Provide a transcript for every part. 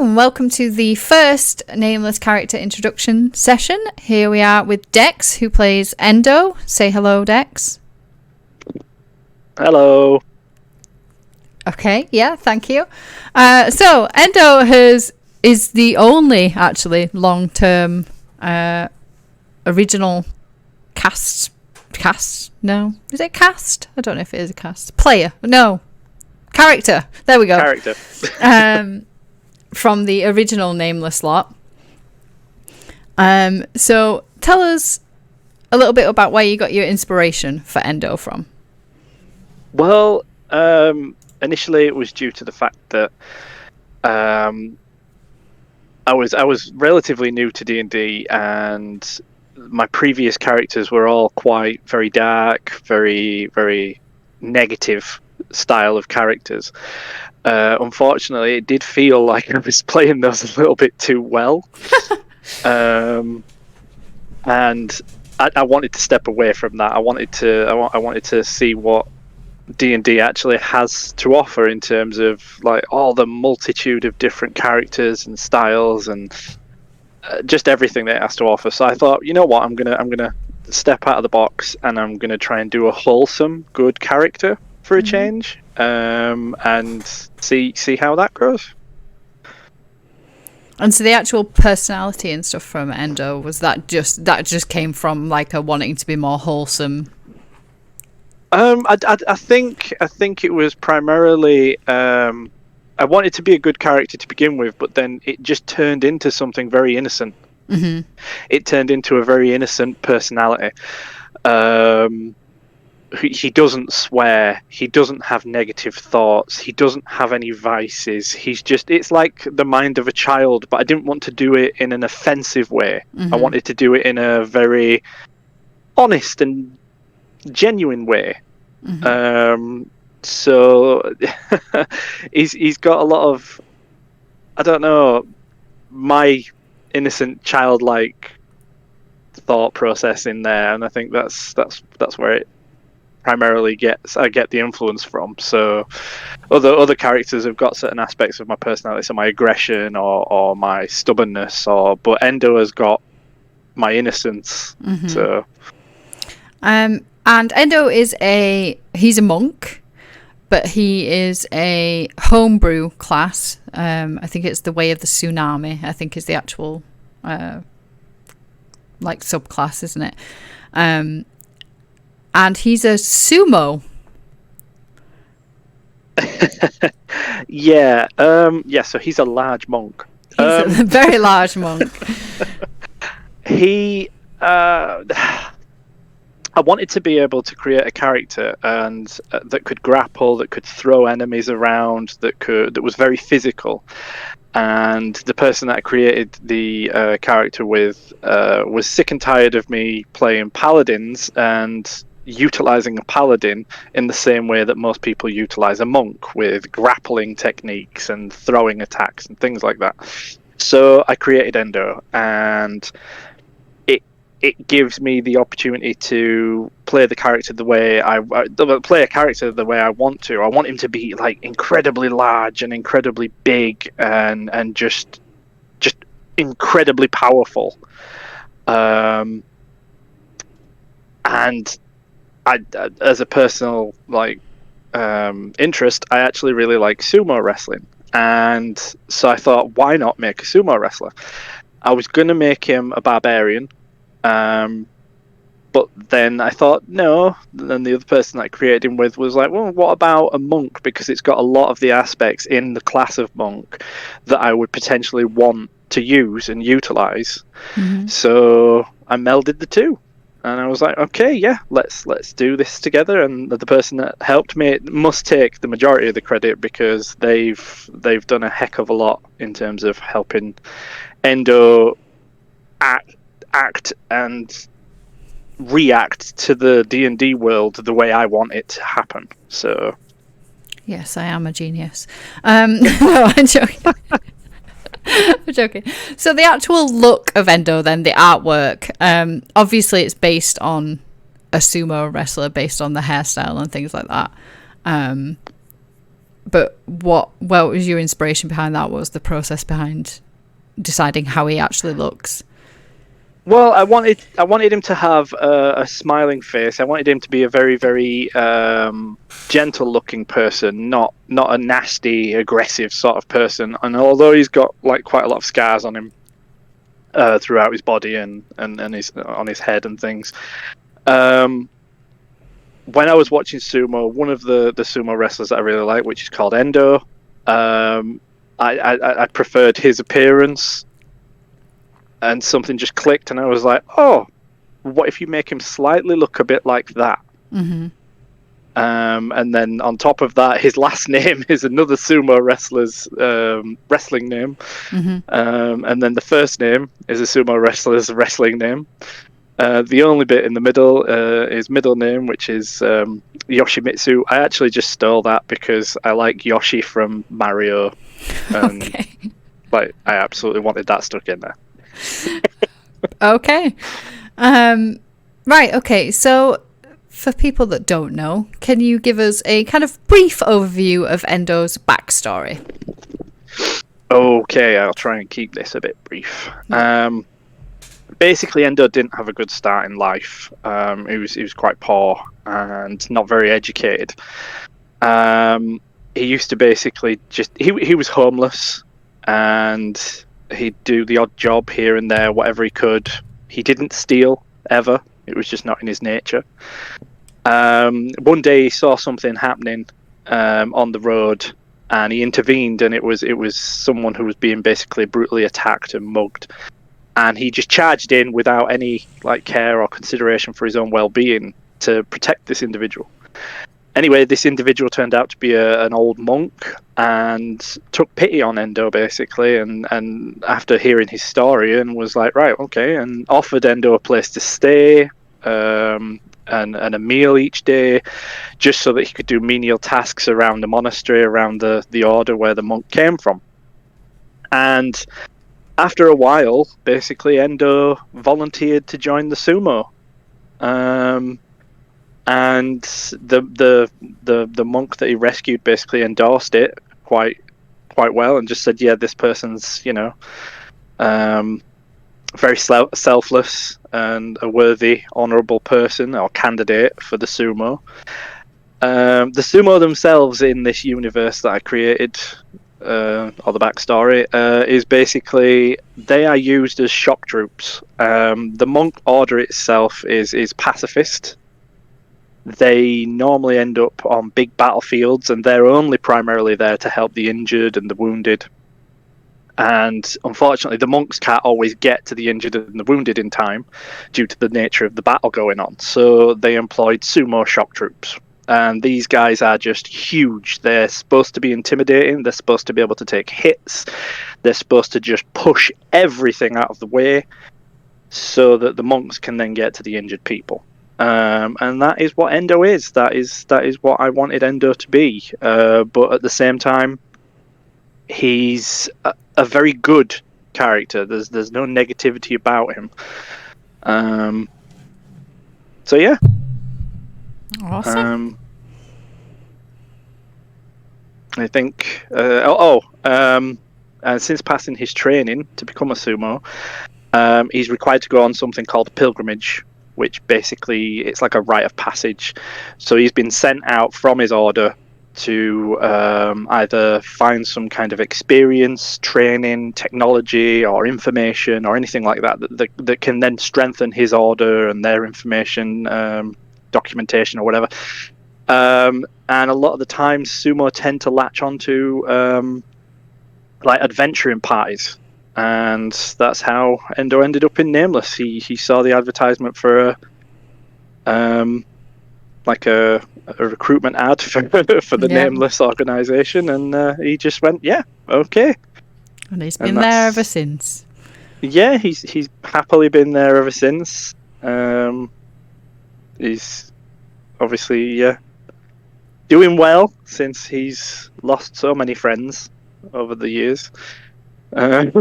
and welcome to the first Nameless character introduction session. Here we are with Dex, who plays Endo. Say hello, Dex. Hello. Okay, yeah, thank you. So Endo is the only actually long-term original cast. No, is it cast? I don't know if it is a cast. Player? No, character. There we go. Character. From the original Nameless lot. So tell us a little bit about where you got your inspiration for Endo from. Well, initially it was due to the fact that I was relatively new to D&D, and my previous characters were all quite very dark, very, very negative style of characters. Unfortunately, it did feel like I was playing those a little bit too well. And I wanted to step away from that. I wanted to see what D&D actually has to offer in terms of like all the multitude of different characters and styles and just everything that it has to offer. So I thought, you know what, I'm gonna step out of the box and I'm gonna try and do a wholesome, good character for a change, and see how that goes. And so the actual personality and stuff from Endo, was that just came from like a wanting to be more wholesome? I think it was primarily I wanted to be a good character to begin with, but then it just turned into something very innocent. Mm-hmm. It turned into a very innocent personality. He doesn't swear. He doesn't have negative thoughts. He doesn't have any vices. It's like the mind of a child, but I didn't want to do it in an offensive way. Mm-hmm. I wanted to do it in a very honest and genuine way. Mm-hmm. So he's got a lot of, I don't know, my innocent childlike thought process in there, and I think that's where it primarily I get the influence from. So other characters have got certain aspects of my personality, so my aggression or my stubbornness, but Endo has got my innocence. Mm-hmm. So and Endo he's a monk, but he is a homebrew class. I think it's the Way of the Tsunami, I think is the actual like subclass, isn't it? And he's a sumo. Yeah, so he's a large monk. He's a very large monk. I wanted to be able to create a character and that could grapple, that could throw enemies around, that was very physical. And the person that I created the character with was sick and tired of me playing paladins and utilizing a paladin in the same way that most people utilize a monk, with grappling techniques and throwing attacks and things like that. So I created Endo, and it gives me the opportunity to play the character the way I want to. I want him to be like incredibly large and incredibly big and just incredibly powerful. And I, as a personal interest, I actually really like sumo wrestling, and so I thought, why not make a sumo wrestler? I was gonna make him a barbarian. But then I thought, no. Then the other person that I created him with was like, well, what about a monk? Because it's got a lot of the aspects in the class of monk that I would potentially want to use and utilize. Mm-hmm. So I melded the two, and I was like, okay, yeah, let's do this together. And the person that helped me must take the majority of the credit, because they've done a heck of a lot in terms of helping Endo act and react to the D&D world the way I want it to happen. So yes, I am a genius. No, I'm joking. I'm joking. So the actual look of Endo, then, the artwork, obviously it's based on a sumo wrestler, based on the hairstyle and things like that. But what was your inspiration behind that? What was the process behind deciding how he actually looks? Well, I wanted him to have a smiling face. I wanted him to be a very, very gentle-looking person, not a nasty, aggressive sort of person. And although he's got like quite a lot of scars on him throughout his body and his on his head and things, when I was watching sumo, one of the sumo wrestlers that I really like, which is called Endo, I preferred his appearance. And something just clicked, and I was like, "Oh, what if you make him slightly look a bit like that?" Mm-hmm. And then on top of that, his last name is another sumo wrestler's wrestling name, and then the first name is a sumo wrestler's wrestling name. The only bit in the middle is middle name, which is Yoshimitsu. I actually just stole that because I like Yoshi from Mario, and like I absolutely wanted that stuck in there. Okay. Right, okay. So for people that don't know, can you give us a kind of brief overview of Endo's backstory? Okay, I'll try and keep this a bit brief. Basically, Endo didn't have a good start in life. He was quite poor and not very educated. He used to basically he was homeless, and he'd do the odd job here and there, whatever he could. He didn't steal ever. It was just not in his nature. One day he saw something happening on the road, and he intervened, and it was someone who was being basically brutally attacked and mugged. And he just charged in without any like care or consideration for his own well-being to protect this individual. Anyway, this individual turned out to be an old monk and took pity on Endo, basically, and after hearing his story, and was like, right, okay, and offered Endo a place to stay and a meal each day, just so that he could do menial tasks around the monastery, around the order where the monk came from. And after a while, basically, Endo volunteered to join the sumo. And the monk that he rescued basically endorsed it quite well, and just said, yeah, this person's very selfless and a worthy, honourable person or candidate for the sumo. The sumo themselves in this universe that I created, or the backstory, is basically they are used as shock troops. The monk order itself is pacifist. They normally end up on big battlefields, and they're only primarily there to help the injured and the wounded. And unfortunately, the monks can't always get to the injured and the wounded in time due to the nature of the battle going on. So they employed sumo shock troops. And these guys are just huge. They're supposed to be intimidating. They're supposed to be able to take hits. They're supposed to just push everything out of the way so that the monks can then get to the injured people. And that is what Endo is. That is what I wanted Endo to be. But at the same time, he's a very good character. There's no negativity about him. So yeah. Awesome. I think. Since passing his training to become a sumo, he's required to go on something called pilgrimage, which basically it's like a rite of passage. So he's been sent out from his order to either find some kind of experience, training, technology, or information, or anything like that can then strengthen his order and their information, documentation, or whatever. And a lot of the times, sumo tend to latch onto like adventuring parties. And that's how Endo ended up in Nameless. He saw the advertisement for a recruitment ad for the Nameless organization, and he just went, yeah, okay. And he's been there ever since. Yeah, he's happily been there ever since. He's obviously doing well since he's lost so many friends over the years. And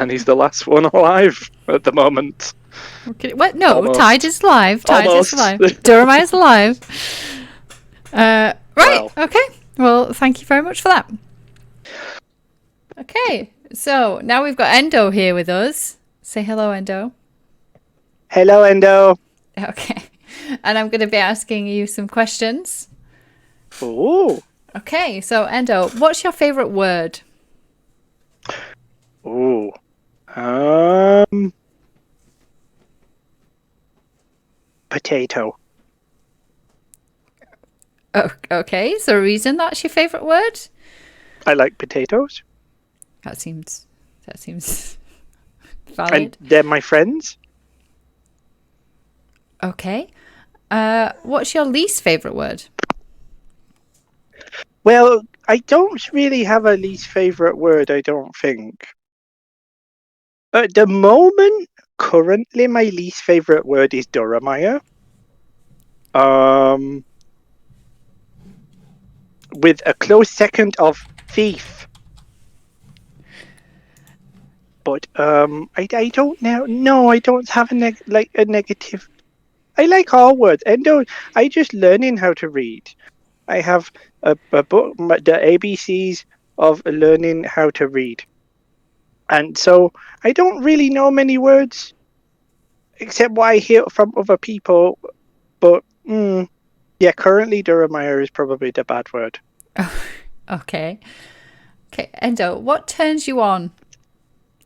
he's the last one alive at the moment. Okay. What? No, Almost. Tide is alive. Tide is alive. Durham is alive. Right. Well. Okay. Well, thank you very much for that. Okay, so now we've got Endo here with us. Say hello, Endo. Hello, Endo. Okay, and I'm going to be asking you some questions. Ooh. Okay, so Endo, what's your favorite word? Ooh. Um. Potato. Oh, okay, so reason that's your favorite word? I like potatoes. That seems And valid. they're my friends. Okay. What's your least favorite word? Well, I don't really have a least favorite word, I don't think. At the moment, currently, my least favorite word is Doramaya. Um, with a close second of thief. But I don't know. No, I don't have a negative. I like all words. And don't, I just learning how to read. I have a book, the ABCs of learning how to read, and so I don't really know many words except what I hear from other people. But yeah, currently Duramier is probably the bad word. Okay. Okay, Endo, what turns you on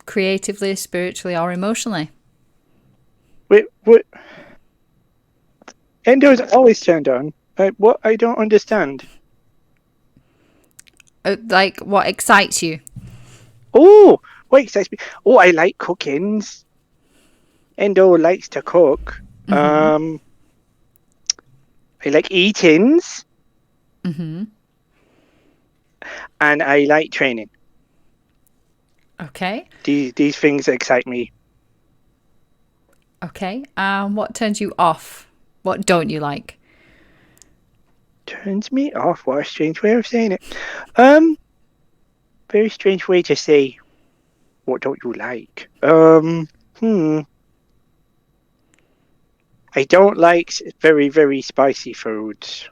creatively, spiritually, or emotionally? Wait. Endo's always turned on. What I don't understand. Like, what excites you? Oh, what excites me? Oh, I like cookings. Endo likes to cook. Mm-hmm. I like eatings, Mm-hmm. and I like training. Okay. These things excite me. Okay. What turns you off? What don't you like? Turns me off. What a strange way of saying it. Very strange way to say what don't you like. I don't like very, very spicy foods.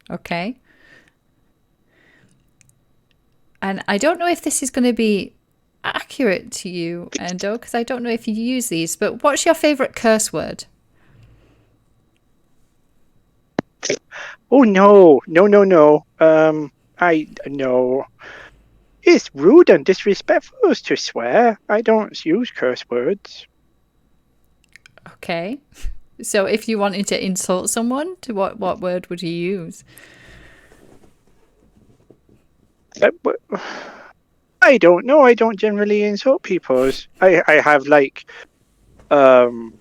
Okay. And I don't know if this is going to be accurate to you, Endo, because I don't know if you use these, but what's your favorite curse word? Oh no, no, no, no. I no. It's rude and disrespectful to swear. I don't use curse words. Okay. So if you wanted to insult someone, what word would you use? But I don't know. I don't generally insult people. I have like um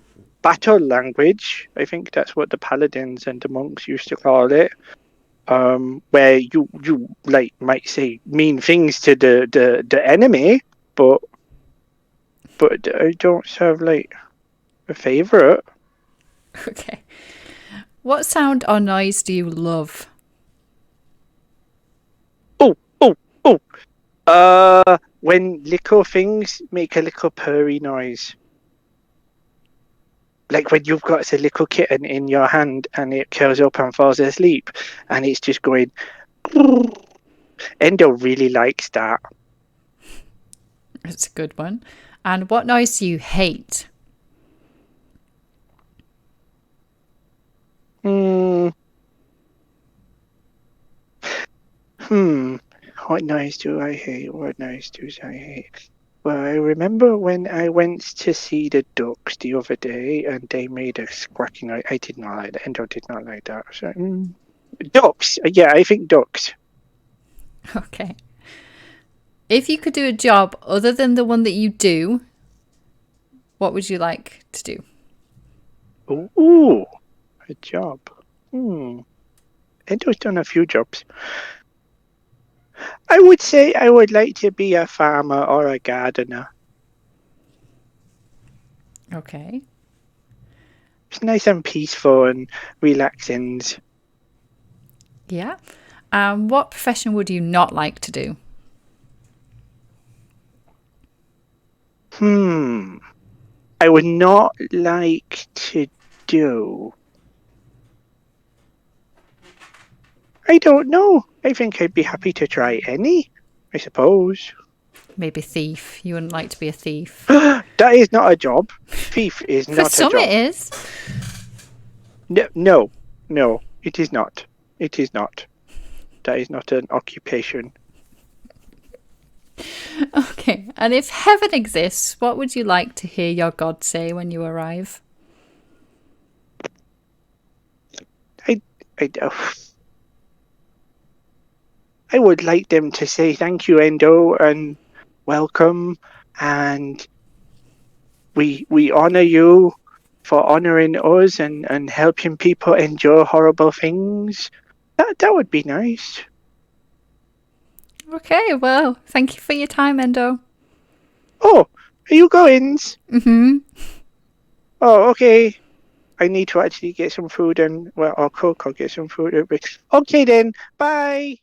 battle language. I think that's what the paladins and the monks used to call it. Where you like might say mean things to the enemy, but I don't have like a favorite. Okay. What sound or noise do you love? Oh, oh, oh. When little things make a little purry noise. Like when you've got a little kitten in your hand and it curls up and falls asleep and it's just going. Endo really likes that. It's a good one. And what noise do you hate? Hmm. Hmm. What noise do I hate? What noise do I hate? Well, I remember when I went to see the ducks the other day and they made a squawking noise. I did not like that. Endo did not like that. So, ducks. Yeah, I think ducks. Okay. If you could do a job other than the one that you do, what would you like to do? Ooh, a job. Hmm. Endo's done a few jobs. I would say I would like to be a farmer or a gardener. Okay. It's nice and peaceful and relaxing. Yeah. What profession would you not like to do? Hmm. I would not like to do. I don't know. I think I'd be happy to try any, I suppose. Maybe thief. You wouldn't like to be a thief. That is not a job. Thief is For not a some, job. it is. No, it is not. It is not. That is not an occupation. Okay. And if heaven exists, what would you like to hear your god say when you arrive? I, I would like them to say thank you, Endo, and welcome, and we honor you for honoring us and helping people endure horrible things. That would be nice. Okay, well, thank you for your time, Endo. Oh, are you going? Mm-hmm. Oh, okay. I need to actually get some food and, well, I'll cook or get some food. Okay then, bye.